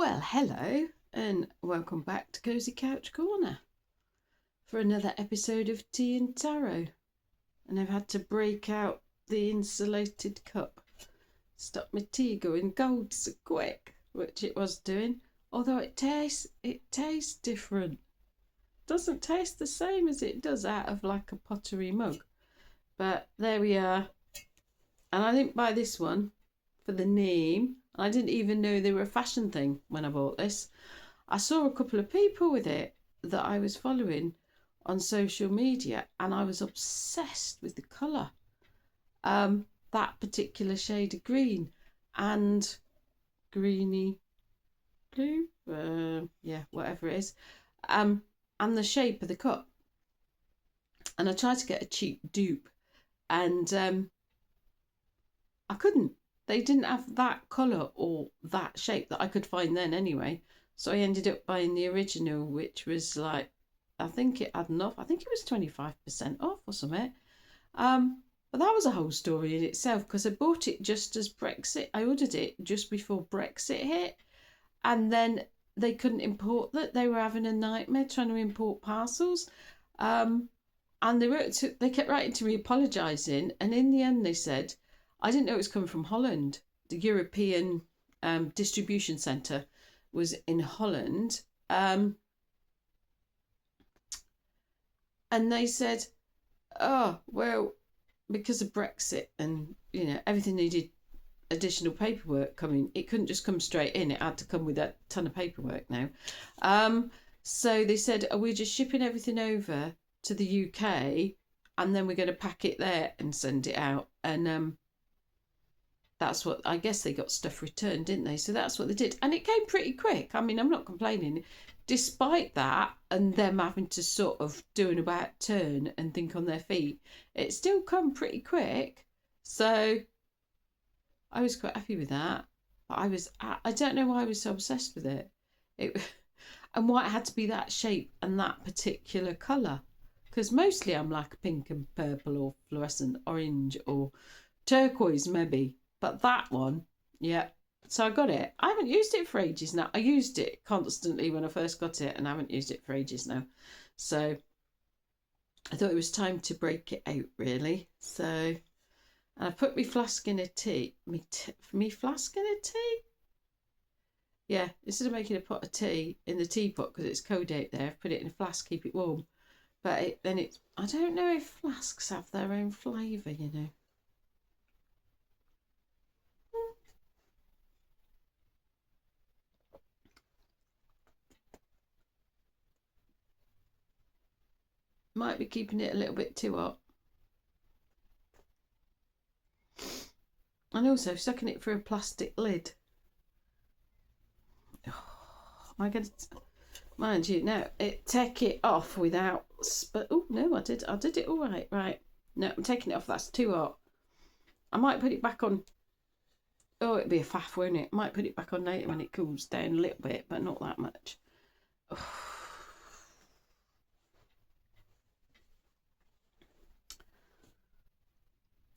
Well, hello, and welcome back to Cozy Couch Corner for another episode of Tea and Tarot. And I've had to break out the insulated cup. Stop my tea going cold so quick, which it was doing. Although it tastes different. Doesn't taste the same as it does out of like a pottery mug. But there we are. And I didn't buy this one for the name. I didn't even know they were a fashion thing when I bought this. I saw a couple of people with it that I was following on social media, and I was obsessed with the colour. That particular shade of green and greeny blue, whatever it is, and the shape of the cup. And I tried to get a cheap dupe, and I couldn't. They didn't have that colour or that shape that I could find then anyway. So I ended up buying the original, which was like, I think it had enough. I think it was 25% off or something. But that was a whole story in itself, because I bought it just as Brexit. I ordered it just before Brexit hit. And then they couldn't import that. They were having a nightmare trying to import parcels. And they kept writing to me apologising. And in the end, they said, I didn't know it was coming from Holland. The European distribution centre was in Holland. And they said, oh, well, because of Brexit and, everything needed additional paperwork coming. It couldn't just come straight in. It had to come with a ton of paperwork now. So they said, we're just shipping everything over to the UK, and then we're going to pack it there and send it out. And that's what, I guess they got stuff returned, didn't they? So that's what they did. And it came pretty quick. I mean, I'm not complaining. Despite that, and them having to sort of do an about turn and think on their feet, it still come pretty quick. So I was quite happy with that. But I don't know why I was so obsessed with it. And why it had to be that shape and that particular colour. Because mostly I'm like pink and purple or fluorescent orange or turquoise maybe. But that one, yeah. So I got it. I haven't used it for ages now. I used it constantly when I first got it, and I haven't used it for ages now. So I thought it was time to break it out, really. So, and I put my flask in a tea. Me flask in a tea? Yeah, instead of making a pot of tea in the teapot because it's cold out there, I've put it in a flask, keep it warm. But I don't know if flasks have their own flavour, Might be keeping it a little bit too hot. And also sucking it through a plastic lid. Oh, am I going to... Mind you, no, take it off without... Oh, no, I did it all right. Right. No, I'm taking it off. That's too hot. I might put it back on... Oh, it'll be a faff, won't it? Might put it back on later when it cools down a little bit, but not that much. Oh.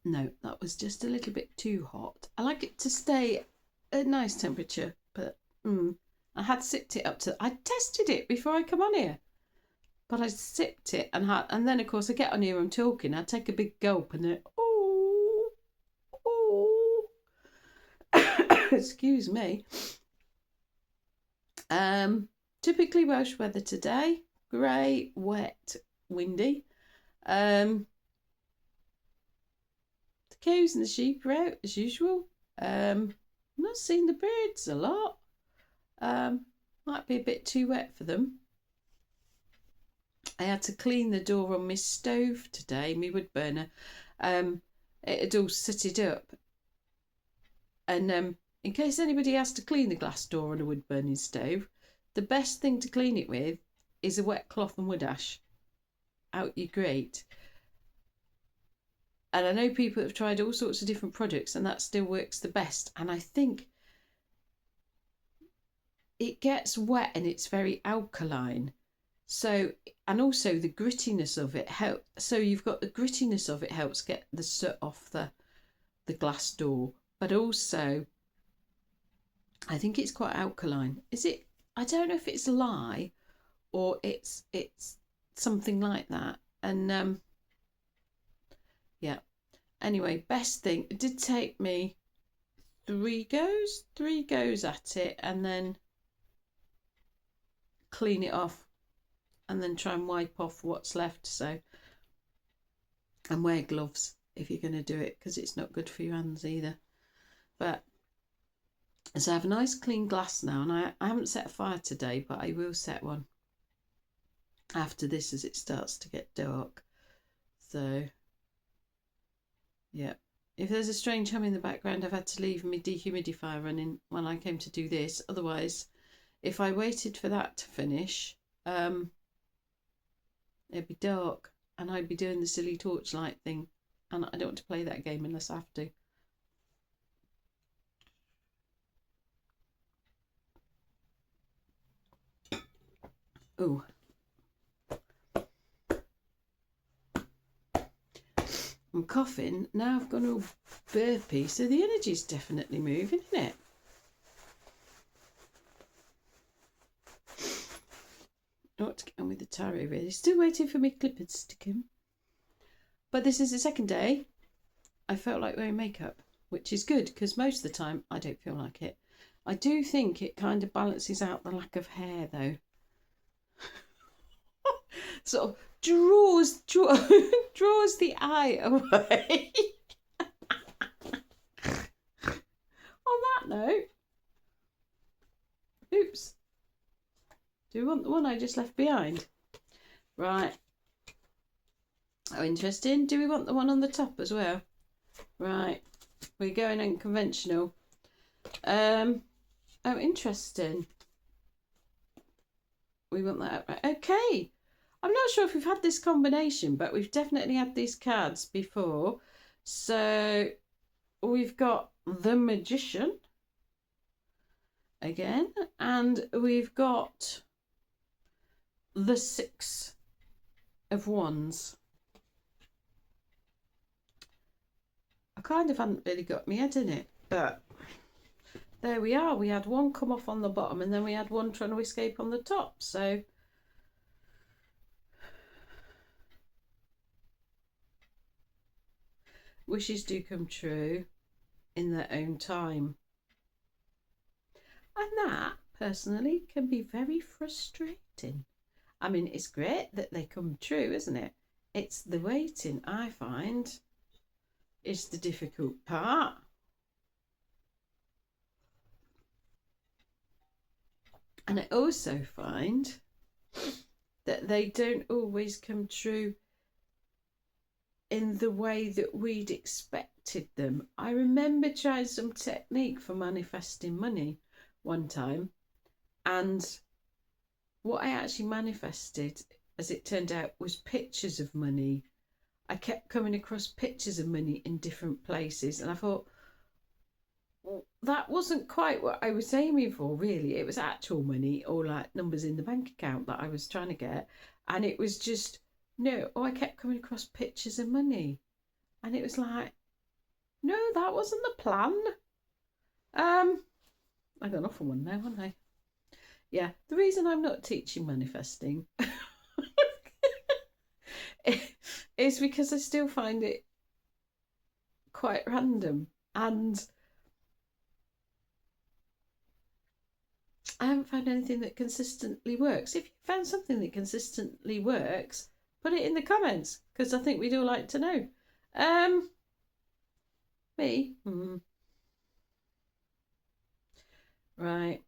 No, that was just a little bit too hot. I like it to stay at a nice temperature, but I had sipped it up to... I tested it before I come on here. But I sipped it and then, of course, I get on here, I'm talking, I take a big gulp and then... Oh. Excuse me. Typically Welsh weather today. Grey, wet, windy. The cows and the sheep are out as usual. I'm not seeing the birds a lot. Might be a bit too wet for them. I had to clean the door on my stove today, my wood burner. It had all sooted up. And in case anybody has to clean the glass door on a wood burning stove, the best thing to clean it with is a wet cloth and wood ash. Out your grate. And I know people have tried all sorts of different products and that still works the best. And I think it gets wet and it's very alkaline. So, and also the grittiness of it helps. So you've got the grittiness of it helps get the soot off the glass door. But also, I think it's quite alkaline. Is it? I don't know if it's lye or it's something like that. And yeah. Anyway, best thing. It did take me three goes at it, and then clean it off, and then try and wipe off what's left. So, and wear gloves if you're going to do it, because it's not good for your hands either. But so I have a nice clean glass now, and I haven't set a fire today, but I will set one after this as it starts to get dark. So yeah, if there's a strange hum in the background, I've had to leave my dehumidifier running when I came to do this. Otherwise, if I waited for that to finish, it'd be dark and I'd be doing the silly torchlight thing, and I don't want to play that game unless I have to. Oh, I'm coughing. Now I've gone all burpy, so the energy's definitely moving, isn't it? I want to get on with the tarot really. Still waiting for my clippers to come. But this is the second day I felt like wearing makeup, which is good because most of the time I don't feel like it. I do think it kind of balances out the lack of hair though. Sort of draws the eye away. On that note, oops. Do we want the one I just left behind? Right. Oh, interesting. Do we want the one on the top as well? Right. We're going unconventional. Oh, interesting. We want that. Right. Okay. I'm not sure if we've had this combination, but we've definitely had these cards before. So we've got the Magician again, and we've got the Six of Wands. I kind of hadn't really got my head in it, but there we are. We had one come off on the bottom, and then we had one trying to escape on the top. So wishes do come true in their own time. And that, personally, can be very frustrating. I mean, it's great that they come true, isn't it? It's the waiting, I find, is the difficult part. And I also find that they don't always come true in the way that we'd expected them. I remember trying some technique for manifesting money one time, and what I actually manifested, as it turned out, was pictures of money. I kept coming across pictures of money in different places, and I thought, well, that wasn't quite what I was aiming for, really. It was actual money or like numbers in the bank account that I was trying to get, and it was just I kept coming across pictures of money, and it was like, no, that wasn't the plan. I got off on one now, haven't I? Yeah, the reason I'm not teaching manifesting is because I still find it quite random, and I haven't found anything that consistently works. If you found something that consistently works, put it in the comments, because I think we'd all like to know. Me? Right.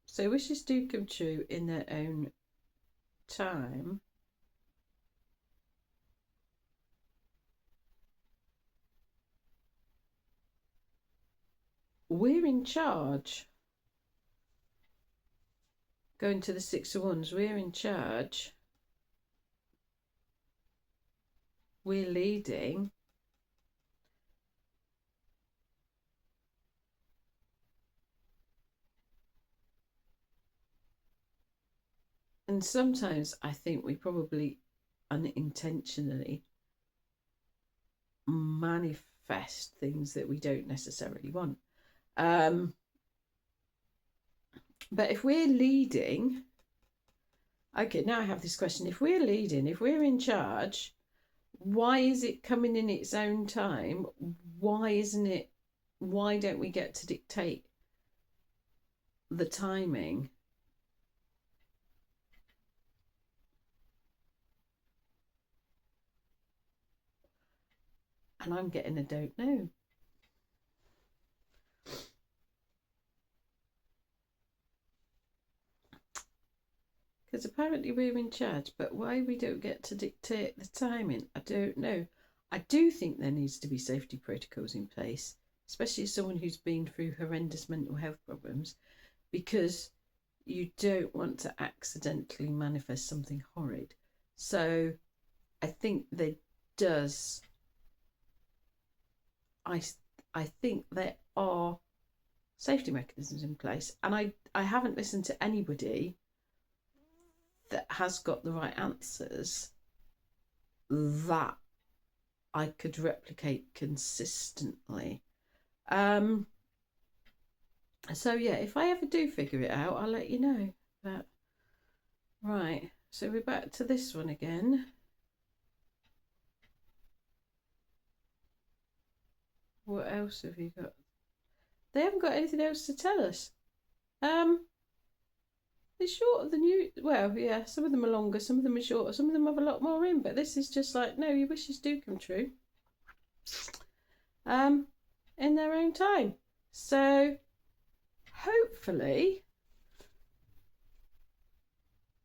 So wishes do come true in their own time. We're in charge. Going to the Six of Wands, we're in charge. We're leading. And sometimes I think we probably unintentionally manifest things that we don't necessarily want. But if we're leading, okay, now I have this question. If we're leading, if we're in charge, why is it coming in its own time? Why don't we get to dictate the timing? And I'm getting a don't know. Because apparently we're in charge, but why we don't get to dictate the timing, I don't know. I do think there needs to be safety protocols in place, especially as someone who's been through horrendous mental health problems, because you don't want to accidentally manifest something horrid. So I think there does. I think there are safety mechanisms in place, and I haven't listened to anybody that has got the right answers that I could replicate consistently. So yeah, if I ever do figure it out, I'll let you know. But right, so we're back to this one again. What else have you got? They haven't got anything else to tell us. It's shorter than you. Well, yeah, some of them are longer, some of them are shorter, some of them have a lot more in. But this is just like, no, your wishes do come true. In their own time. So hopefully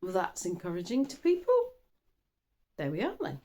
that's encouraging to people. There we are then.